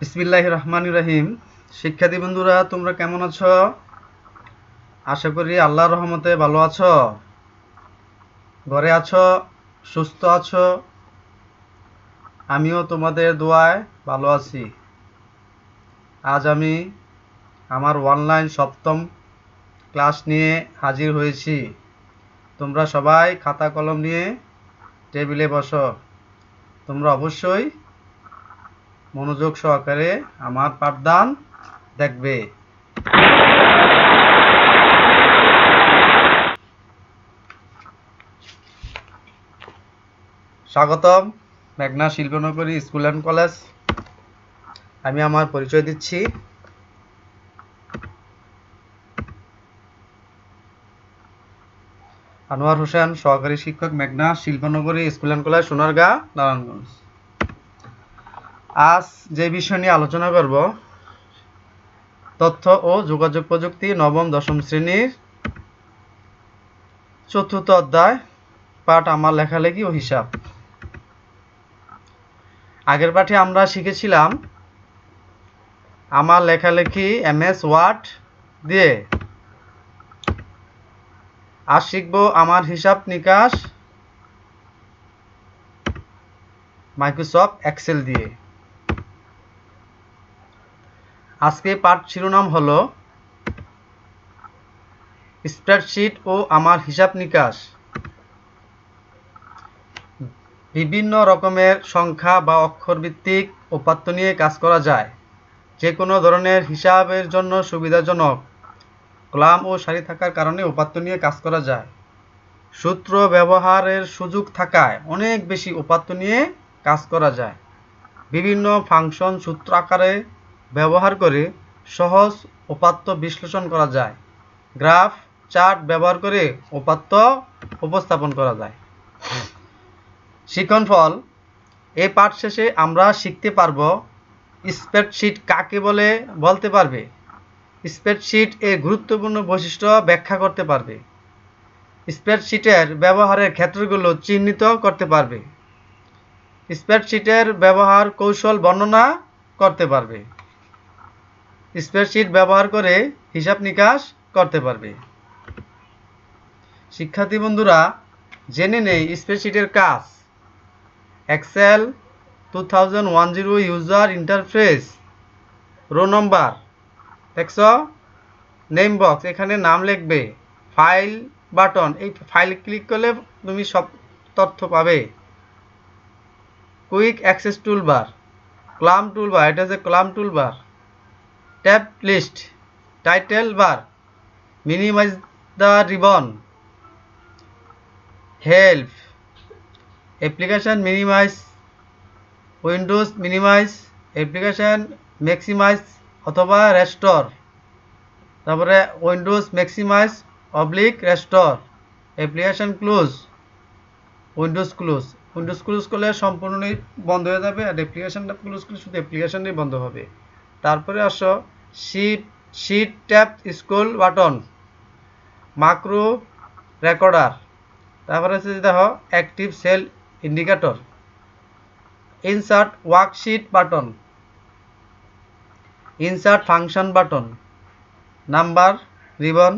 বিসমিল্লাহির রহমানির রহিম। শিক্ষার্থী বন্ধুরা, তোমরা কেমন আছো? আশা করি আল্লাহর রহমতে ভালো আছো। ঘরে আছো, সুস্থ আছো। আমিও তোমাদের দোয়ায় ভালো আছি। আজ আমি আমার অনলাইন সপ্তম ক্লাস নিয়ে হাজির হয়েছি। তোমরা সবাই খাতা কলম নিয়ে টেবিলে বসো। তোমরা অবশ্যই মনোযোগ সহকারে আমার পাঠদান দেখবে। স্বাগতম মেঘনা শিল্পনগরী স্কুল অ্যান্ড কলেজ। আমি আমার পরিচয় দিচ্ছি। আনোয়ার হোসেন, সহকারী শিক্ষক, মেঘনা Shilpanagari school and college, Sonargaon, Narayanganj. আজ যে বিষয় নিয়ে আলোচনা করব, তথ্য ও যোগাযোগ প্রযুক্তি, নবম দশম শ্রেণীর চতুর্থ অধ্যায়, পাঠ আমার লেখালেখি ও হিসাব। আগের পাঠে আমরা শিখেছিলাম আমার লেখালেখি MS ওয়ার্ড দিয়ে। আজ শিখব আমার হিসাব নিকাশ মাইক্রোসফট এক্সেল দিয়ে। আজকে পাঠ শিরোনাম হলো স্প্রেডশিট ও আমার হিসাব নিকাশ। বিভিন্ন রকমের সংখ্যা বা অক্ষর ভিত্তিক উপাত্ত নিয়ে কাজ করা যায়। যে কোনো ধরনের হিসাবের জন্য সুবিধাজনক কলাম ও সারি থাকার কারণে উপাত্ত নিয়ে কাজ করা যায়। সূত্র ব্যবহারের সুযোগ থাকায় অনেক বেশি উপাত্ত নিয়ে কাজ করা যায়। বিভিন্ন ফাংশন সূত্র আকারে ব্যবহার করে সহজ উপাত্ত বিশ্লেষণ করা যায়। গ্রাফ চার্ট ব্যবহার করে উপাত্ত উপস্থাপন করা যায়। শিক্ষণফল, এই পাঠ শেষে আমরা শিখতে পারব স্প্রেডশিট কাকে বলে বলতে পারবে, স্প্রেডশিট এর গুরুত্বপূর্ণ বৈশিষ্ট্য ব্যাখ্যা করতে পারবে, স্প্রেডশিটের ব্যবহারের ক্ষেত্রগুলো চিহ্নিত করতে পারবে, স্প্রেডশিটের ব্যবহার কৌশল বর্ণনা করতে পারবে, স্প্রেডশিট ব্যবহার করে হিসাব নিকাশ করতে পারবে। শিক্ষার্থী বন্ধুরা, জেনে নেই স্প্রেডশিটের কাজ। Excel 2010 user interface. Row number দেখছ, নেম বক্স, এখানে নাম লিখবে। ফাইল বাটন, এই ফাইল ক্লিক করলে তুমি সব তথ্য পাবে। Quick access toolbar, column toolbar, এটা হচ্ছে column toolbar. Tab list, title bar, minimize the ribbon, help, application minimize, windows minimize, application maximize অথবা রেস্টোর, তারপরে windows maximize oblique restore, application close, windows close. Windows close করলে সম্পূর্ণই বন্ধ হয়ে যাবে, আর অ্যাপ্লিকেশনটা ক্লোজ করলে শুধু অ্যাপ্লিকেশনই বন্ধ হবে। তারপরে আসো sheet tab scroll button, micro recorder, তারপরে হচ্ছে দেখো active cell indicator, insert worksheet button, insert function button, number ribbon,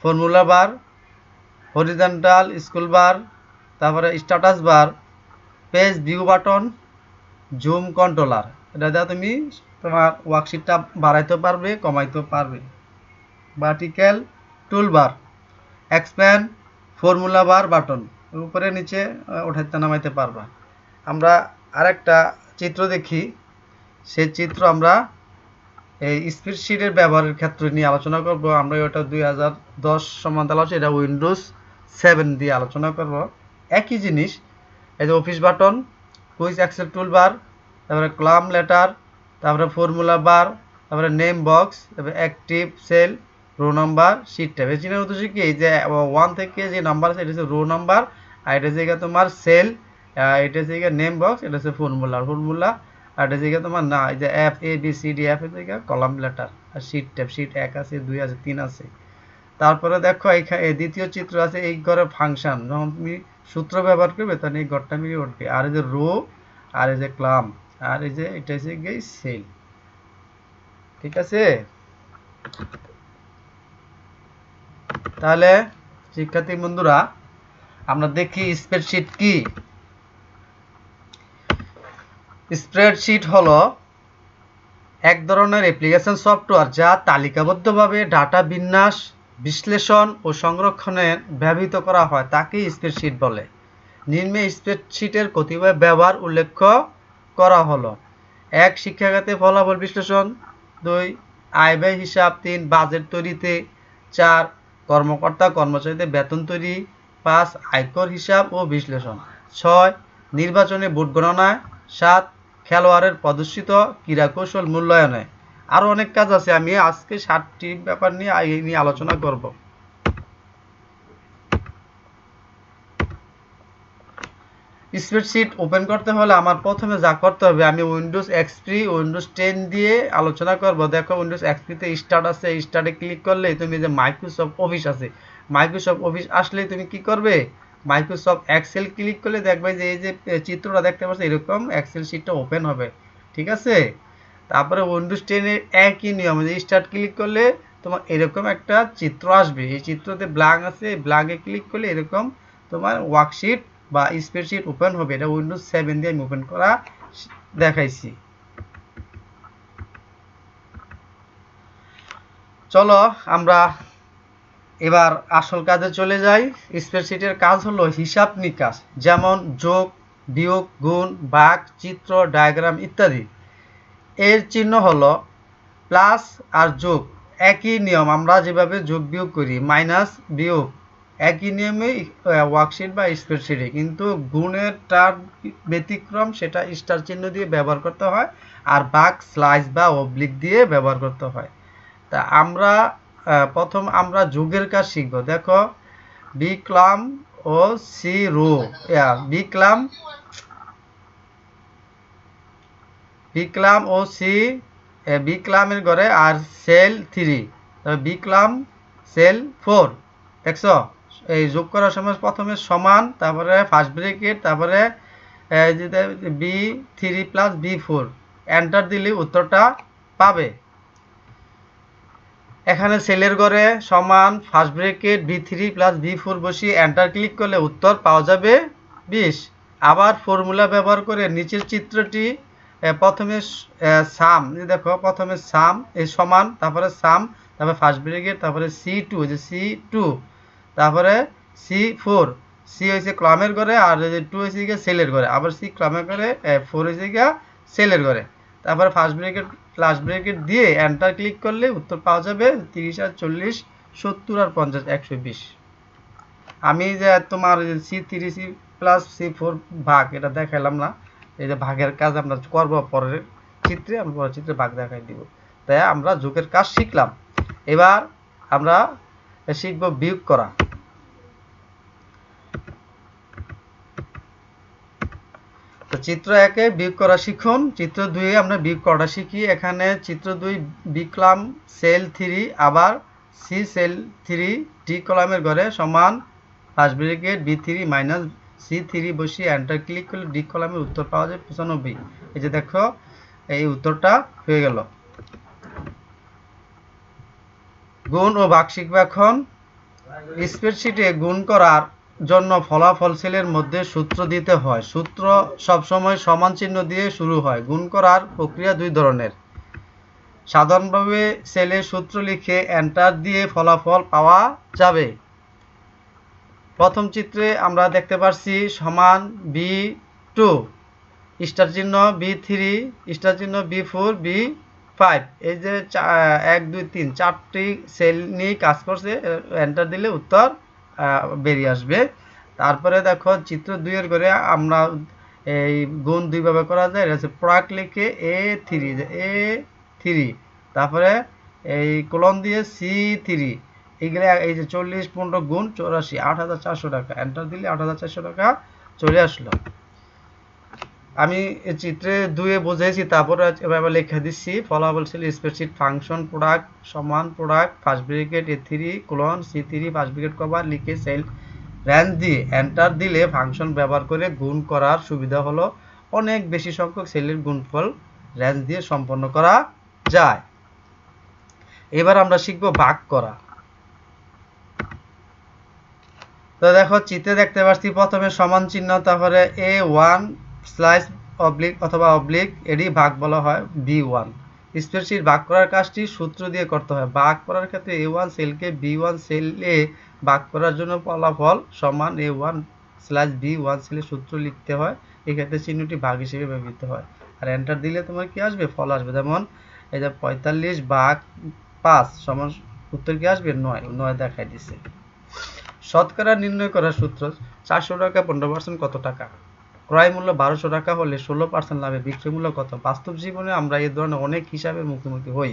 formula bar, horizontal scroll bar, তারপরে status bar, page view button, zoom controller. এটা দিয়ে তুমি তোমার ওয়ার্কশিটটা বাড়াইতে পারবে, কমাইতে পারবে। Vertical toolbar, expand formula bar button, উপরে নিচে ওঠাইতে নামাইতে পারবা। আমরা আরেকটা চিত্র দেখি, সেই চিত্র আমরা এই স্প্রেডশিটের ব্যবহারের ক্ষেত্রে নিয়ে আলোচনা করব। আমরা ওটা 2010 সম্বন্ধে আলোচনা, এটা উইন্ডোজ 7 দিয়ে আলোচনা করব। একই জিনিস, এই যে office button, quick access toolbar, তারপরে কলাম লেটার, তারপরে ফর্মুলা বার, তারপরে নেম বক্স, তারপরে active cell, row number, sheet tab. এই চিহ্নের উদ্দেশ্য কি, এই যে 1 থেকে যে নাম্বার আছে এটা হচ্ছে রো নাম্বার, আর এটা হচ্ছে তোমার সেল, এটা হচ্ছে নেম বক্স, এটা হচ্ছে ফর্মুলা, আর এটা হচ্ছে তোমার না, এই যে F A B C D, F হচ্ছে কলাম লেটার, আর শিট ট্যাব, শিট 1 আছে, 2 আছে, 3 আছে। তারপরে দেখো এখানে দ্বিতীয় চিত্র আছে, এই ঘরে ফাংশন, যখন তুমি সূত্র ব্যবহার করবে তখন এই ঘরটা মিলিয়ে উঠবে। আর এই যে রো, আর এই যে কলাম, আর এই যে এটা হচ্ছে গিয়ে সেল। ঠিক আছে। তাহলে শিক্ষার্থী বন্ধুরা আমরা দেখি স্প্রেডশিট কি। স্প্রেডশিট হলো এক ধরনের অ্যাপ্লিকেশন সফটওয়্যার যা তালিকাবদ্ধভাবে ডাটা বিন্যাস, বিশ্লেষণ ও সংরক্ষণে ব্যবহৃত করা হয়, তাকেই স্প্রেডশিট বলে। নিম্নে স্প্রেডশিটের কতিপয় ব্যবহার উল্লেখ করা হলো। 1. শিক্ষাখাতে ফলাফল বিশ্লেষণ। 2. আয় ব্যয় হিসাব। 3. বাজেট তৈরিতে। 4. কর্মকর্তা কর্মচারীদের বেতন তৈরি। 5. আয়কর হিসাব ও বিশ্লেষণ। 6. নির্বাচনে ভোট গণনায়। 7. খেলোয়াড়ের প্রদর্শিত ক্রীড়াকৌশল মূল্যায়নে। আরও অনেক কাজ আছে, আমি আজকে 7টি ব্যাপার নিয়ে আলোচনা করব। স্প্রেডশিট ওপেন করতে হলে আমার প্রথমে যা করতে হবে, আমি উইন্ডোজ এক্সপি, উইন্ডোজ 10 দিয়ে আলোচনা করব। দেখো উইন্ডোজ এক্সপিতে স্টার্ট আছে, স্টার্টে ক্লিক করলে তুমি যে মাইক্রোসফট অফিস আছে, মাইক্রোসফট অফিস আসলেই তুমি কি করবে, মাইক্রোসফট এক্সেল ক্লিক করলে দেখবে যে এই যে চিত্রটা দেখতে পাচ্ছ এরকম এক্সেল শিটটা ওপেন হবে। ঠিক আছে। তারপরে উইন্ডোজ 10 এর একই নিয়ম, যে স্টার্ট ক্লিক করলে তোমার এরকম একটা চিত্র আসবে। এই চিত্রতে ব্ল্যাঙ্ক আছে, ব্ল্যাঙ্কে ক্লিক করলে এরকম তোমার ওয়ার্কশিট বা স্প্রেডশিট ওপেন হবে। এটা উইন্ডোজ 7 দিয়ে আমি ওপেন করা দেখাইছি। চলো আমরা এবার আসল কাজে চলে যাই। স্প্রেডশিটের কাজ হলো হিসাব নিকাশ, যেমন যোগ, বিয়োগ, গুণ, ভাগ, চিত্র, ডায়াগ্রাম ইত্যাদি। এর চিহ্ন হলো প্লাস আর যোগ, একই নিয়ম। আমরা যেভাবে যোগ বিয়োগ করি, মাইনাস, বিয়োগ, একই নিয়মে ওয়ার্কশিট বা স্প্রেডশিটে, কিন্তু গুণের টার ব্যতিক্রম, সেটা স্টার চিহ্ন দিয়ে ব্যবহার করতে হয়, আর ভাগ স্লাইস বা অবলিক দিয়ে ব্যবহার করতে হয়। তা আমরা প্রথম আমরা যোগের কাজ শিখব। দেখো বিক্লাম ও সি রো, বিক্লাম ও সি, বিক্লামের ঘরে আর সেল 3, তবে বিক্লাম সেল 4। দেখছো এই যোগ করার সময় প্রথমে সমান, তারপরে ফার্স্ট ব্র্যাকেট, তারপরে B3 প্লাস B4, এন্টার দিলে উত্তরটা পাবে। এখানে সেলের ঘরে সমান, first bracket, B3 plus B4 বসিয়ে এন্টার ক্লিক করলে উত্তর পাওয়া যাবে 20। আবার ফর্মুলা ব্যবহার করে নিচের চিত্রটি প্রথমে সাম, দেখো প্রথমে সাম এই সমান, তারপরে সাম, তারপরে ফার্স্ট ব্র্যাকেট, তারপরে C2, যে C2, তারপরে C4, সি হয়েছে ক্লামের ঘরে, আর 2 হয়েছে গিয়ে সেলের ঘরে, আবার সি ক্লামের ঘরে, 4 হয়েছে গিয়ে সেলের ঘরে, তারপরে ফার্স্ট ব্র্যাকেট লাস্ট ব্র্যাকেট দিয়ে এন্টার ক্লিক করলে উত্তর পাওয়া যাবে 30 আর 40, 70 আর 50, 120। আমি যে তোমার C3 C প্লাস C4 ভাগ এটা দেখাইলাম না, এই যে ভাগের কাজ আমরা করব পরের চিত্রে, আমরা পরের চিত্রে ভাগ দেখাই দিব। তাই আমরা যোগের কাজ শিখলাম। এবার আমরা শিখব বিয়োগ করা। তো চিত্র 1-এ বিয়োগ করা শিখুন, চিত্র 2-এ আমরা বিয়োগ করাটা শিখি। এখানে চিত্র 2 বিক্লাম সেল 3, আবার সি সেল 3, ডি কলামের ঘরে সমান, first bracket, B3 minus C3 বসিয়ে এন্টার ক্লিক করলে ডি কলামের উত্তর পাওয়া যায় 95। এই যে দেখো এই উত্তরটা হয়ে গেল। গুণ ও ভাগ শিখবে এখন। স্প্রেডশিটে গুণ করার জন্য ফলাফল সেলের মধ্যে সূত্র দিতে হয়। সূত্র সবসময় সমান চিহ্ন দিয়ে শুরু হয়। গুণ করার প্রক্রিয়া দুই ধরনের। সাধারণভাবে সেলে সূত্র লিখে এন্টার দিয়ে ফলাফল পাওয়া যাবে। প্রথম চিত্রে আমরা দেখতে পাচ্ছি সমান B2, স্টার চিহ্ন B3, স্টার চিহ্ন B4, B5, এই যে 1 2 3 4টি সেল নিয়ে কাজ করছে, এন্টার দিলে উত্তর বেরিয়ে আসবে। তারপরে দেখো চিত্র 2 এর ঘরে আমরা এই গুণ দুইভাবে করা যায়। এটা হচ্ছে প্রোডাক্ট লিখে A3, তারপরে এই কোলন দিয়ে C3, এইগুলো এই যে 40 15 গুণ 84, 8400 টাকা, এন্টার দিলে 8400 টাকা চলে আসলো। আমি চিত্রে 2-এ বুঝেছি, তারপরে এভাবে লিখে দিচ্ছি। ফলাফল সেল স্প্রেডশিট ফাংশন প্রোডাক্ট সমান product first bracket A3 colon C3 first bracket cover লিখে সেল রেঞ্জ দিয়ে এন্টার দিলে ফাংশন ব্যবহার করে গুণ করার সুবিধা হলো অনেক বেশি সংখ্যক সেলের গুণফল রেঞ্জ দিয়ে সম্পন্ন করা যায়। এবার আমরা শিখব ভাগ করা। তো দেখো চিত্রে দেখতে পাচ্ছি প্রথমে সমান চিহ্ন, তারপরে A1 স্লাইস অবলিক অথবা অবলিক, এরই ভাগ বলা হয় B1। স্প্রেডশিট ভাগ করার কাজটি সূত্র দিয়ে করতে হয়। ভাগ করার ক্ষেত্রে A1 সেলকে B1 সেলে ভাগ করার জন্য ফলাফল সমান A1 স্লাইস B1 সেলে সূত্র লিখতে হয়। এক্ষেত্রে চিহ্নটি ভাগ হিসেবে ব্যবহৃত হয়। আর এন্টার দিলে তোমার কি আসবে? ফল আসবে। যেমন এই যে 45 ভাগ 5 সমান উত্তর কি আসবে? 9 দেখাই দিছে। শতকরা নির্ণয় করার সূত্র। 400 টাকা 15% কত টাকা? ক্রয় মূল্য 1200 টাকা হলে 16% লাভে বিক্রয় মূল্য কত? বাস্তব জীবনে আমরা এই ধরনের অনেক হিসাবের মুখোমুখি হই।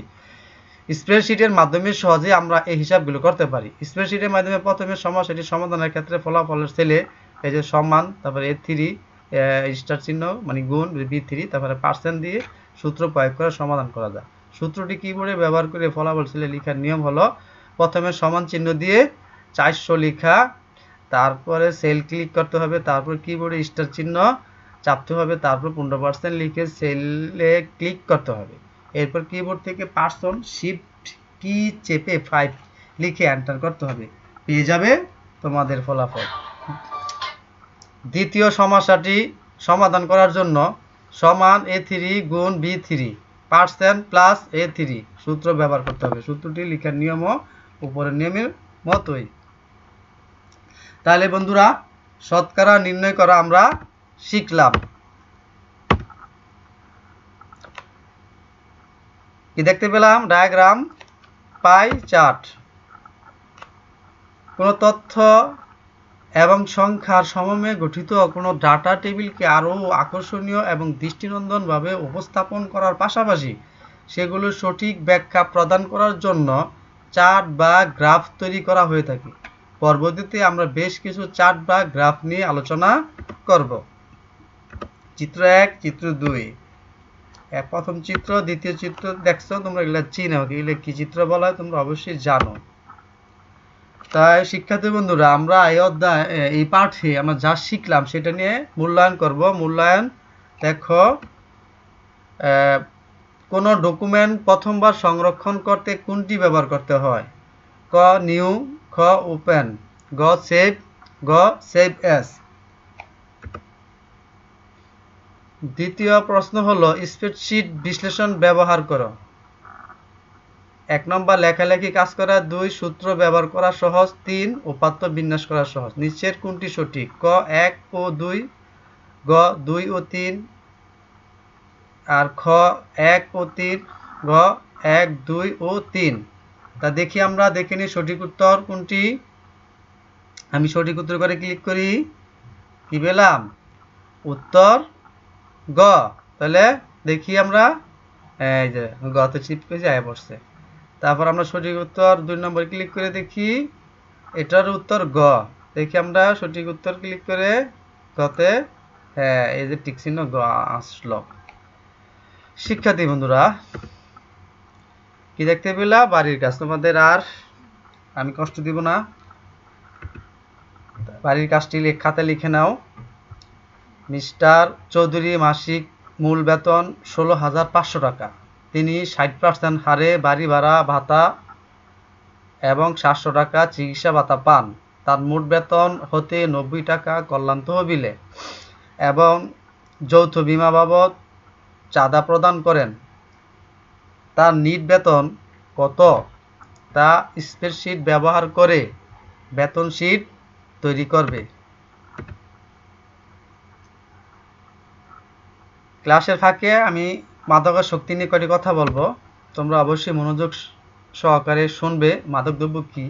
স্প্রেডশিটের মাধ্যমে সহজে আমরা এই হিসাবগুলো করতে পারি। স্প্রেডশিটের মাধ্যমে প্রথমে সমস্যাটি সমাধানের ক্ষেত্রে ফলাফলের সেলে এই যে সমান, তারপরে A3 স্টার চিহ্ন মানে গুণ B3, তারপরে পার্সেন্ট দিয়ে সূত্র প্রয়োগ করে সমাধান করা যায়। সূত্রটি কিবোর্ডে ব্যবহার করে ফলাফল সেলে লেখার নিয়ম হলো প্রথমে সমান চিহ্ন দিয়ে 400 লেখা, তারপরে সেল ক্লিক করতে হবে, তারপর কিবোর্ডে স্টার চিহ্ন চাপতে হবে, তারপর 15% লিখে সেলে ক্লিক করতে হবে। এরপর কিবোর্ড থেকে পার্সন শিফট কি চেপে 5 লিখে এন্টার করতে হবে। পেয়ে যাবে তোমাদের ফলাফল। দ্বিতীয় সমস্যাটি সমাধান করার জন্য সমান A3 গুণ B3 পার্সেন্ট প্লাস A3 সূত্র ব্যবহার করতে হবে। সূত্রটি লেখার নিয়মও উপরের নিয়মের মতোই। তাহলে বন্ধুরা শতকরা নির্ণয় করা আমরা শিখলাম। কি দেখতে পেলাম? Diagram, pie chart. কোনো তথ্য এবং সংখ্যার সমন্বয়ে গঠিত কোনো ডাটা টেবিলকে আরও আকর্ষণীয় এবং দৃষ্টিনন্দনভাবে উপস্থাপন করার পাশাপাশি সেগুলোর সঠিক ব্যাখ্যা প্রদান করার জন্য চার্ট বা গ্রাফ তৈরি করা হয়ে থাকে। পরবর্তীতে আমরা বেশ কিছু চার্ট বা গ্রাফ নিয়ে আলোচনা করব। চিত্র 1, চিত্র 2। প্রথম চিত্র, দ্বিতীয় চিত্র দেখছো তোমরা, এগুলো চিনো, এগুলো কি চিত্র বলা হয় তোমরা অবশ্যই জানো। তাই শিক্ষার্থী বন্ধুরা আমরা এই পাঠে আমরা যা শিখলাম সেটা নিয়ে মূল্যায়ন করব। মূল্যায়ন দেখো, কোনো ডকুমেন্ট প্রথমবার সংরক্ষণ করতে কোনটি ব্যবহার করতে হয়? ক নিউ, খ ওপেন, গ সেভ, গ সেভ এস। দ্বিতীয় প্রশ্ন হলো স্প্রেডশিট বিশ্লেষণ ব্যবহার করো। 1 নম্বর লেখালেখি কাজ করা, 2 সূত্র ব্যবহার করা সহজ, 3 উপাত্ত বিন্যাস করা সহজ। নিচের কোনটি সঠিক? ক 1 ও 2, গ 2 ও 3, আর খ 1 ও 3, গ 1, 2 ও 3। তা দেখি আমরা দেখে নিই সঠিক উত্তর কোনটি। আমি সঠিক উত্তর করে ক্লিক করি, কি পেলাম? উত্তর গ। তাহলে দেখি আমরা, এই যে গতে চিপ করে যায় পড়ছে। তারপর আমরা সঠিক উত্তর 2 নম্বর ক্লিক করে দেখি, এটার উত্তর গ। দেখি আমরা সঠিক উত্তর ক্লিক করে গতে, হ্যাঁ এই যে টিক চিহ্ন গ আসলো। শিক্ষার্থী বন্ধুরা কি দেখতে পেলা? বাড়ির কাজ। তোমাদের আর আমি কষ্ট দিব না, বাড়ির কাজটি খাতে লিখে নাও। মিস্টার চৌধুরী মাসিক মূল বেতন 16,500 টাকা। তিনি 60% হারে বাড়ি ভাড়া ভাতা এবং 700 টাকা চিকিৎসা ভাতা পান। তার মোট বেতন হতে 90 টাকা কল্যাণ তহবিলে এবং যৌথ বিমা বাবদ চাঁদা প্রদান করেন। তার নিট বেতন কত? তা স্প্রেডশিট ব্যবহার করে বেতন শীট তৈরি করবে। ক্লাসের ফাঁকে আমি মাদকাসক্তি নিয়ে কয়েকটি কথা বলবো, তোমরা অবশ্যই মনোযোগ সহকারে শুনবে। মাদকদ্রব্য কি?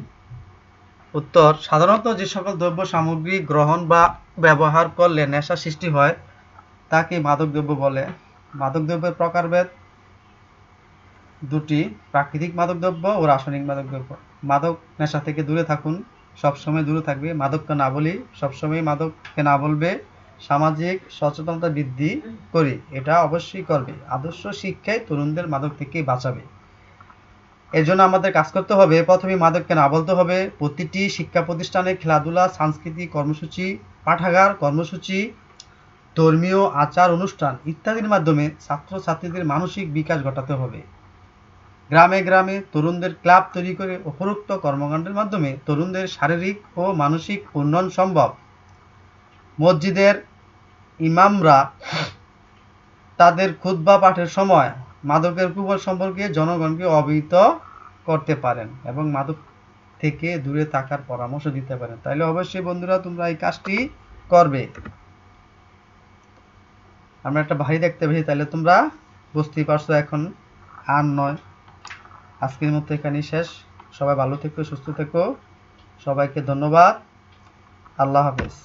উত্তর, সাধারণত যে সকল দ্রব্য সামগ্রী গ্রহণ বা ব্যবহার করলে নেশা সৃষ্টি হয় তাকে মাদকদ্রব্য বলে। মাদকদ্রব্যের প্রকারভেদ দুটি, প্রাকৃতিক মাদকদ্রব্য ও রাসায়নিক মাদকদ্রব্য। মাদক নেশা থেকে দূরে থাকুন, সবসময় দূরে থাকবে। মাদককে না বলি, সবসময় মাদককে না বলবে। সামাজিক সচেতনতা বৃদ্ধি করি, এটা অবশ্যই করবে। আদর্শ শিক্ষায় তরুণদের মাদক থেকে বাঁচাবে। এর জন্য আমাদের কাজ করতে হবে, প্রথমে মাদককে না বলতে হবে। প্রতিটি শিক্ষা প্রতিষ্ঠানে খেলাধুলা, সাংস্কৃতিক কর্মসূচি, পাঠাগার কর্মসূচি, ধর্মীয় আচার অনুষ্ঠান ইত্যাদির মাধ্যমে ছাত্রছাত্রীদের মানসিক বিকাশ ঘটাতে হবে। গ্রামে গ্রামে তরুণদের ক্লাব তৈরি করে উপরোক্ত কর্মকাণ্ডের মাধ্যমে তরুণদের শারীরিক ও মানসিক উন্নয়ন সম্ভব। মসজিদের ইমামরা তাদের খুতবা পাঠের সময় মাদকের কুফল সম্পর্কে জনগণকে অবহিত করতে পারেন এবং মাদক থেকে দূরে থাকার পরামর্শ দিতে পারেন। তাইলে অবশ্যই বন্ধুরা তোমরা এই কাজটি করবে। আমরা একটা ভাই দেখতে পেয়েছি, তাহলে তোমরা বুঝতেই পারছো এখন আর নয়। আজকের মতো এখানেই শেষ। সবাই ভালো থেকো, সুস্থ থেকো। সবাইকে ধন্যবাদ। আল্লাহ হাফেজ।